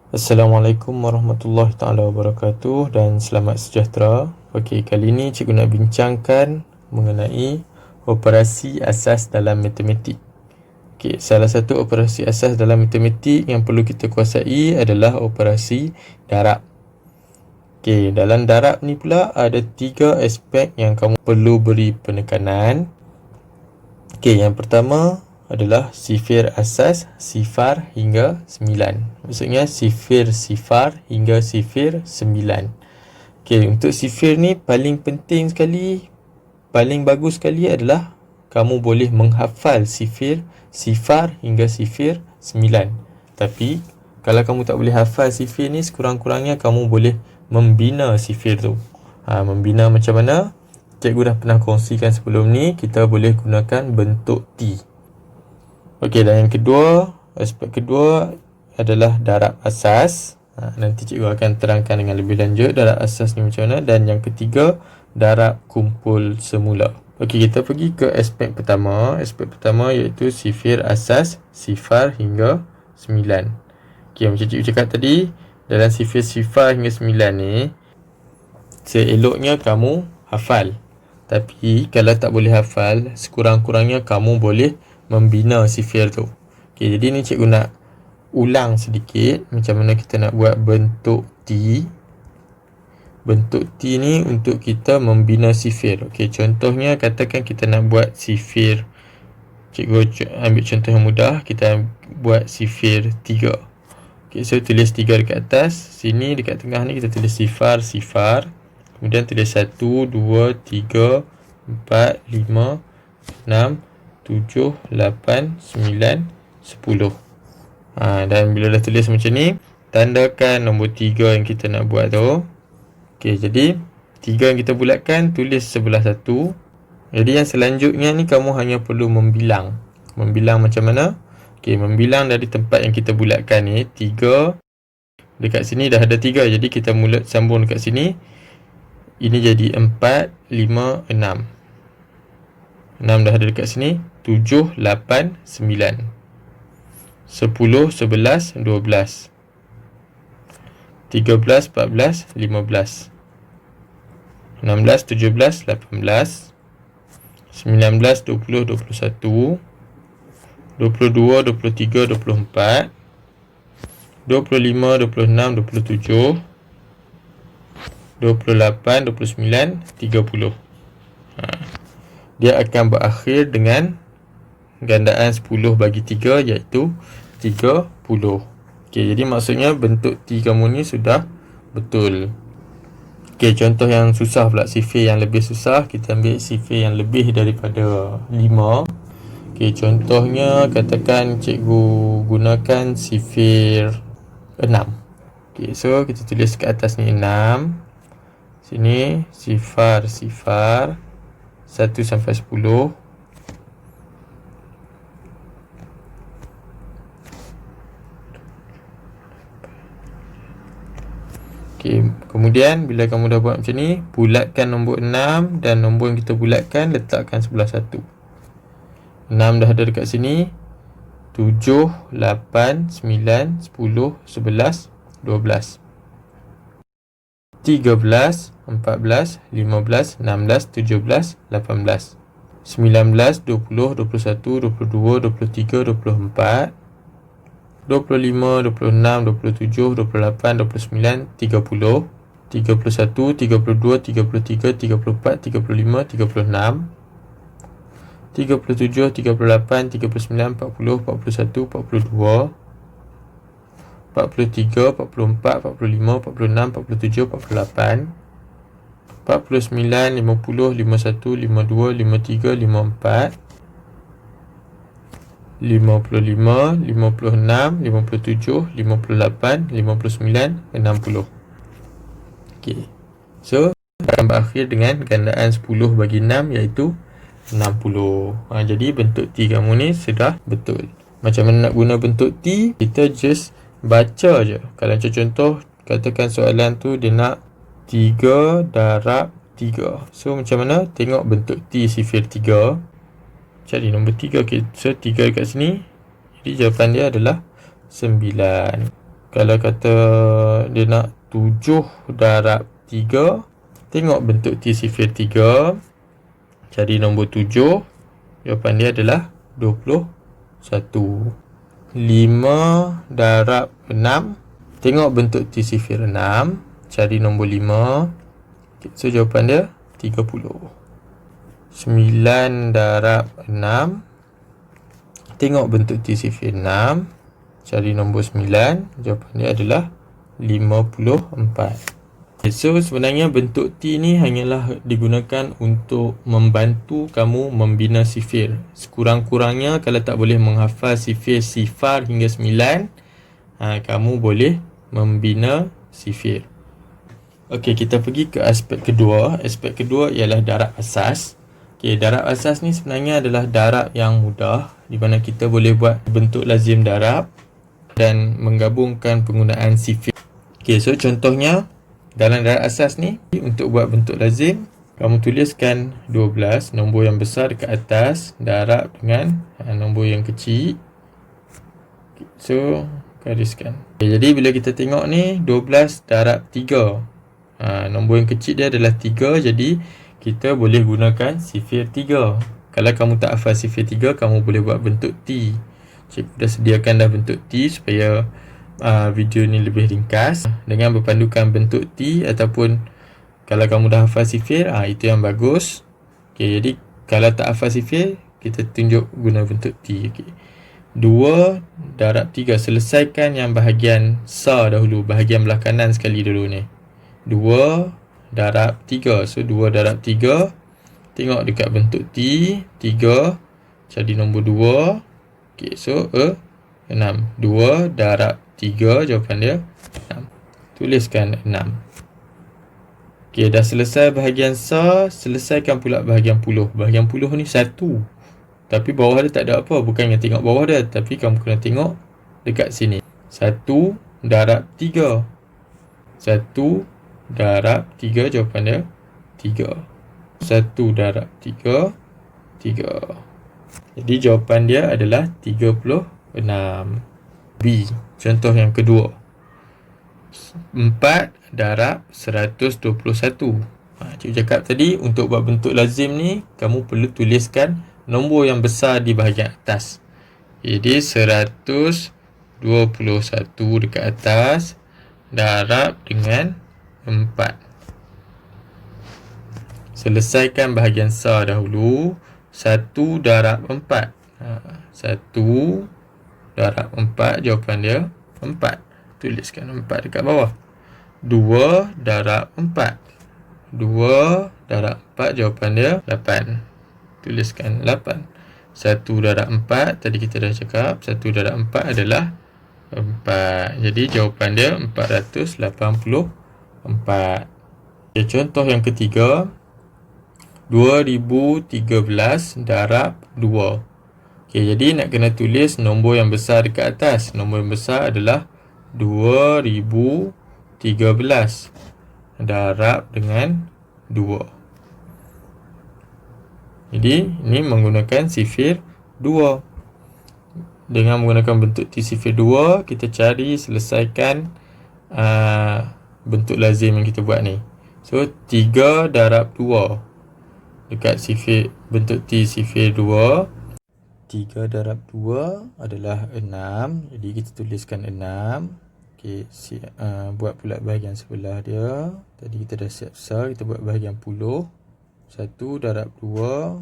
Assalamualaikum warahmatullahi taala wabarakatuh dan selamat sejahtera. Okey, kali ini cikgu nak bincangkan mengenai operasi asas dalam matematik. Okey, salah satu operasi asas dalam matematik yang perlu kita kuasai adalah operasi darab. Okey, dalam darab ni pula ada 3 aspek yang kamu perlu beri penekanan. Okey, yang pertama adalah sifir asas, sifar hingga 9. Maksudnya sifir sifar hingga sifir 9. Okey, untuk sifir ni paling penting sekali, paling bagus sekali adalah kamu boleh menghafal sifir, sifar hingga sifir 9. Tapi kalau kamu tak boleh hafal sifir ni, sekurang-kurangnya kamu boleh membina sifir tu. Membina macam mana? Cikgu dah pernah kongsikan sebelum ni, kita boleh gunakan bentuk T. Okey, dan yang kedua, aspek kedua adalah darab asas. Nanti cikgu akan terangkan dengan lebih lanjut darab asas ni macam mana. Dan yang ketiga, darab kumpul semula. Okey, kita pergi ke aspek pertama. Aspek pertama iaitu sifir asas, sifar hingga 9. Okey, macam cikgu cakap tadi, dalam sifir sifar hingga 9 ni, seeloknya kamu hafal. Tapi kalau tak boleh hafal, sekurang-kurangnya kamu boleh membina sifir tu. Okey, jadi ni cikgu nak ulang sedikit macam mana kita nak buat bentuk T. Bentuk T ni untuk kita membina sifir. Okey, contohnya katakan kita nak buat sifir. Cikgu ambil contoh yang mudah, kita buat sifir 3. Okey, so tulis 3 dekat atas. Sini dekat tengah ni kita tulis sifar, sifar. Kemudian tulis 1, 2, 3, 4, 5, 6, 7, 8, 9, 10. Dan bila dah tulis macam ni, tandakan nombor 3 yang kita nak buat tu. Okey, jadi 3 yang kita bulatkan, tulis sebelah 1. Jadi yang selanjutnya ni kamu hanya perlu membilang. Membilang macam mana? Okey, membilang dari tempat yang kita bulatkan ni, 3. Dekat sini dah ada 3, jadi kita mula sambung dekat sini. Ini jadi 4, 5, 6. 6 dah ada dekat sini. 7, 8, 9, 10, 11, 12, 13, 14, 15, 16, 17, 18, 19, 20, 21, 22, 23, 24, 25, 26, 27, 28, 29, 30. Dia akan berakhir dengan gandaan 10 bagi 3 iaitu 30. Okey, jadi maksudnya bentuk T kamu ni sudah betul. Okey, contoh yang susah pula, sifir yang lebih susah, kita ambil sifir yang lebih daripada 5. Okey, contohnya katakan cikgu gunakan sifir 6. Okey, so kita tulis kat atas ni 6. Sini sifar sifar 1 sampai 10. Okey, kemudian bila kamu dah buat macam ni, bulatkan nombor 6 dan nombor yang kita bulatkan letakkan sebelah 1. 6 dah ada dekat sini. 7, 8, 9, 10, 11, 12, 13, 14, 15, 16, 17, 18, 19, 20, 21, 22, 23, 24, 25, 26, 27, 28, 29, 30, 31, 32, 33, 34, 35, 36, 37, 38, 39, 40, 41, 42, 43, 44, 45, 46, 47, 48, 49, 50, 51, 52, 53, 54, 55, 56, 57, 58, 59, 60. Okey. So, akan berakhir dengan gandaan 10 bagi 6 iaitu 60. Jadi bentuk T kamu ni sudah betul. Macam mana nak guna bentuk T? Kita just baca je. Kalau macam contoh, katakan soalan tu dia nak 3 darab 3. So macam mana? Tengok bentuk T sifir 3. cari nombor 3. Okay, so 3 dekat sini. Jadi jawapan dia adalah 9. Kalau kata dia nak 7 darab 3, tengok bentuk T sifir 3, cari nombor 7. Jawapan dia adalah 21. 5 darab 6, tengok bentuk T sifir 6, cari nombor 5. Okay, so jawapan dia 30. 9 darab 6, tengok bentuk T sifir 6, cari nombor 9. Jawapan dia adalah 54. Okay, so sebenarnya bentuk T ni hanyalah digunakan untuk membantu kamu membina sifir. Sekurang-kurangnya kalau tak boleh menghafal sifir sifar hingga 9, kamu boleh membina sifir. Okey, kita pergi ke aspek kedua. Aspek kedua ialah darab asas. Okey, darab asas ni sebenarnya adalah darab yang mudah, di mana kita boleh buat bentuk lazim darab dan menggabungkan penggunaan sifir. Okey, so contohnya dalam darab asas ni, untuk buat bentuk lazim, kamu tuliskan 12, nombor yang besar dekat atas, darab dengan nombor yang kecil. Okay, so gariskan. Okay, jadi bila kita tengok ni 12 darab 3, nombor yang kecil dia adalah 3, jadi kita boleh gunakan sifir 3. Kalau kamu tak hafal sifir 3, kamu boleh buat bentuk T. Cikgu dah sediakan dah bentuk T supaya video ni lebih ringkas dengan berpandukan bentuk T, ataupun kalau kamu dah hafal sifir, itu yang bagus. Okay, jadi kalau tak hafal sifir, kita tunjuk guna bentuk T. Okay. 2 darab 3, selesaikan yang bahagian sa dahulu, bahagian belah kanan sekali dulu ni. 2 darab 3, so 2 darab 3, tengok dekat bentuk T, 3, cari nombor 2. Okay, so 6. 2 darab 3, jawapan dia 6. Tuliskan 6. Okay, dah selesai bahagian sa, selesaikan pula bahagian puluh. Bahagian puluh ni 1. Tapi bawah dia tak ada apa, bukannya tengok bawah dia, tapi kamu kena tengok dekat sini. 1 darab 3. 1 darab 3, jawapan dia 3. 1 darab 3, 3. Jadi jawapan dia adalah 36. B, contoh yang kedua. 4 darab 121. Cikgu cakap tadi, untuk buat bentuk lazim ni, kamu perlu tuliskan nombor yang besar di bahagian atas. Jadi 121 dekat atas, darab dengan 4. Selesaikan bahagian sa dahulu. 1 darab 4. 1 darab 4, jawapan dia 4. Tuliskan 4 dekat bawah. 2 darab 4. 2 darab 4, jawapan dia 8. Tuliskan 8. 1 darab 4, tadi kita dah cakap 1 darab 4 adalah 4. Jadi jawapan dia 484. Okay, contoh yang ketiga. 2013 darab 2. Okay, jadi nak kena tulis nombor yang besar dekat atas. Nombor yang besar adalah 2013 darab dengan 2. Jadi ini menggunakan sifir 2. Dengan menggunakan bentuk T sifir 2, kita cari selesaikan bentuk lazim yang kita buat ni. So 3 darab 2 dekat sifir, bentuk T sifir 2. 3 darab 2 adalah 6. Jadi kita tuliskan 6. Okay, buat pula bahagian sebelah dia. Tadi kita dah siap besar, kita buat bahagian puluh. 1 darab 2.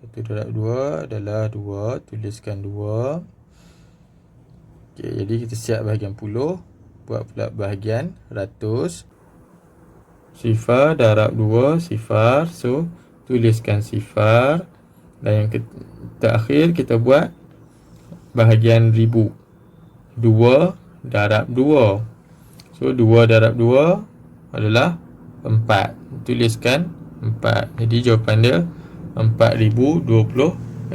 1 darab 2 adalah 2. Tuliskan 2. Okay, jadi kita siap bahagian puluh. Buat pula bahagian ratus. Sifar darab 2, sifar. So, tuliskan sifar. Dan yang terakhir kita buat bahagian ribu. 2 darab 2. So 2 darab 2 adalah 4. Tuliskan 4. Jadi jawapan dia 4026.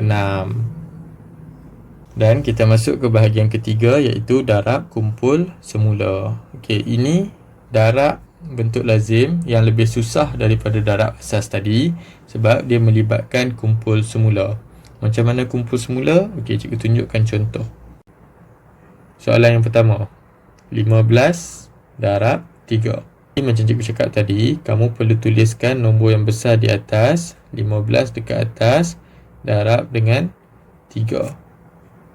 Dan kita masuk ke bahagian ketiga, iaitu darab kumpul semula. Okey, ini darab bentuk lazim yang lebih susah daripada darab asas tadi sebab dia melibatkan kumpul semula. Macam mana kumpul semula? Okey, cikgu tunjukkan contoh. Soalan yang pertama, 15 darab 3. Macam cikgu cakap tadi, kamu perlu tuliskan nombor yang besar di atas, 15 dekat atas, darab dengan 3.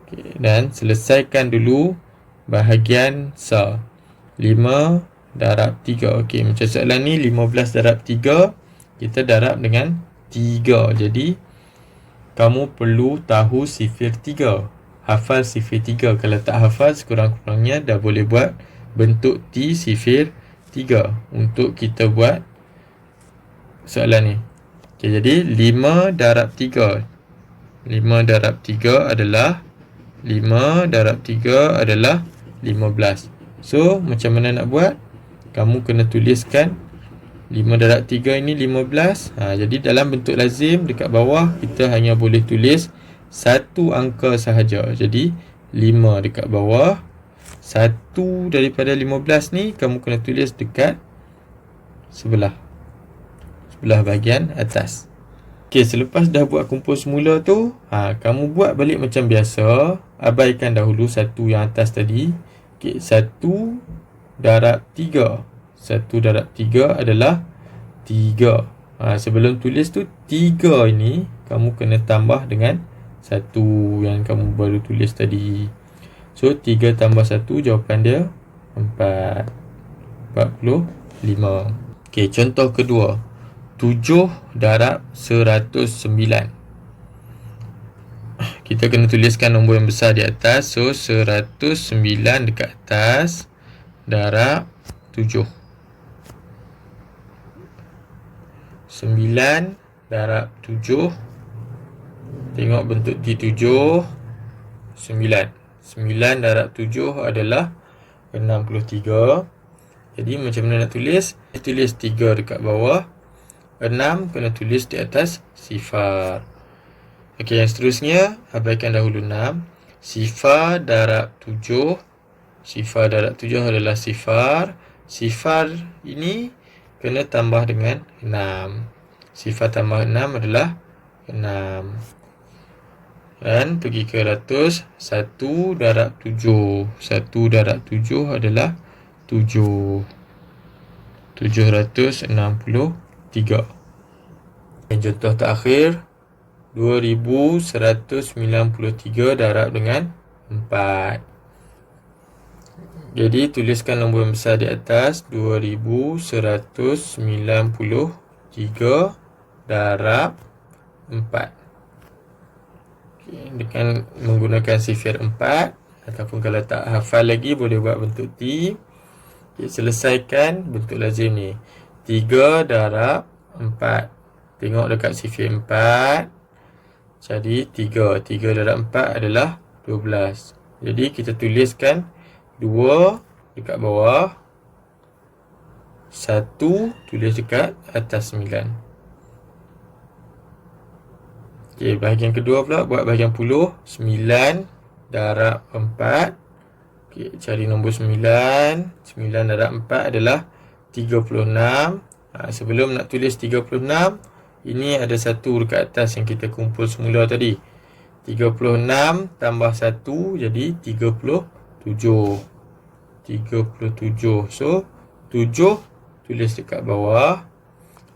Okay, dan selesaikan dulu bahagian sa. 5 darab 3. Okey, macam soalan ni 15 darab 3, kita darab dengan 3. Jadi, kamu perlu tahu sifir 3. Hafal sifir 3. Kalau tak hafal, sekurang-kurangnya dah boleh buat bentuk T sifir 3 untuk kita buat soalan ni. Okay, jadi 5 darab 3. 5 darab 3 adalah 5 darab 3 adalah 15. So, macam mana nak buat? Kamu kena tuliskan 5 darab 3 ini 15. Jadi dalam bentuk lazim dekat bawah kita hanya boleh tulis satu angka sahaja. Jadi 5 dekat bawah. 1 daripada 15 ni kamu kena tulis dekat sebelah bahagian atas. Okey, selepas dah buat kumpul semula tu, kamu buat balik macam biasa. Abaikan dahulu satu yang atas tadi. Okey, 1 darab 3. 1 darab 3 adalah 3. Sebelum tulis tu 3 ini kamu kena tambah dengan 1 yang kamu baru tulis tadi. So 3 tambah 1, jawapan dia 4. 45. Okey, contoh kedua, 7 darab 109. Kita kena tuliskan nombor yang besar di atas. So 109 dekat atas darab 7. 9 darab 7. Tengok bentuk T7. 9 darab 7 adalah 63. Jadi macam mana nak tulis? Tulis 3 dekat bawah. 6 kena tulis di atas sifar. Okey, yang seterusnya, abaikan dahulu 6. Sifar darab 7. Sifar darab 7 adalah sifar. Sifar ini kena tambah dengan 6. Sifar tambah 6 adalah 6. Dan pergi ke ratus. 1 darab 7. 1 darab 7 adalah 7. 763. Dan contoh terakhir, 2193 darab dengan 4. Jadi tuliskan nombor yang besar di atas, 2193 darab 4. Dengan menggunakan sifir 4, ataupun kalau tak hafal lagi boleh buat bentuk T. Selesaikan bentuk lazim ni, 3 darab 4. Tengok dekat sifir 4. Jadi 3 darab 4 adalah 12. Jadi kita tuliskan 2 dekat bawah, 1 tulis dekat atas 9. Okey, bahagian kedua pula, buat bahagian puluh. 9 darab 4. Okey, cari nombor 9. 9 darab 4 adalah 36. Sebelum nak tulis 36, ini ada 1 dekat atas yang kita kumpul semula tadi. 36 tambah 1 jadi 37. 37. So 7 tulis dekat bawah,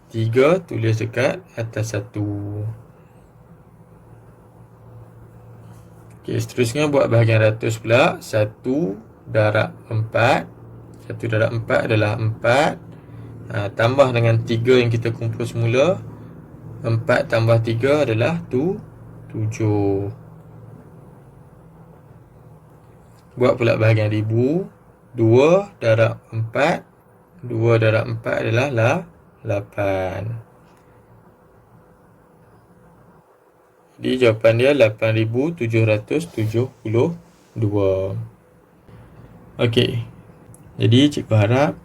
3 tulis dekat atas 1. Okey, seterusnya buat bahagian ratus pula. 1 darab 4. 1 darab 4 adalah 4. Tambah dengan 3 yang kita kumpul semula. 4 tambah 3 adalah 7. Buat pula bahagian ribu. 2 darab 4. 2 darab 4 adalah 8. Jadi jawapan dia 8772. Okey. Jadi cikgu harap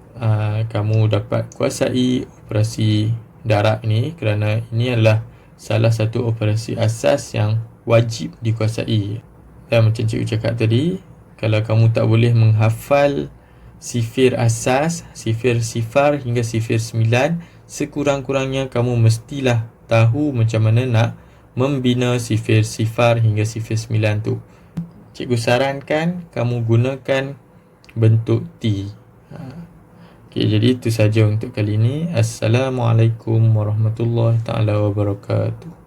kamu dapat kuasai operasi darab ini, kerana ini adalah salah satu operasi asas yang wajib dikuasai. Dan macam cikgu cakap tadi, kalau kamu tak boleh menghafal sifir asas, sifir sifar hingga sifir 9, sekurang-kurangnya kamu mestilah tahu macam mana nak membina sifir-sifar hingga sifir 9 tu. Cikgu sarankan kamu gunakan bentuk T. Okey, jadi itu saja untuk kali ini. Assalamualaikum warahmatullahi taala wabarakatuh.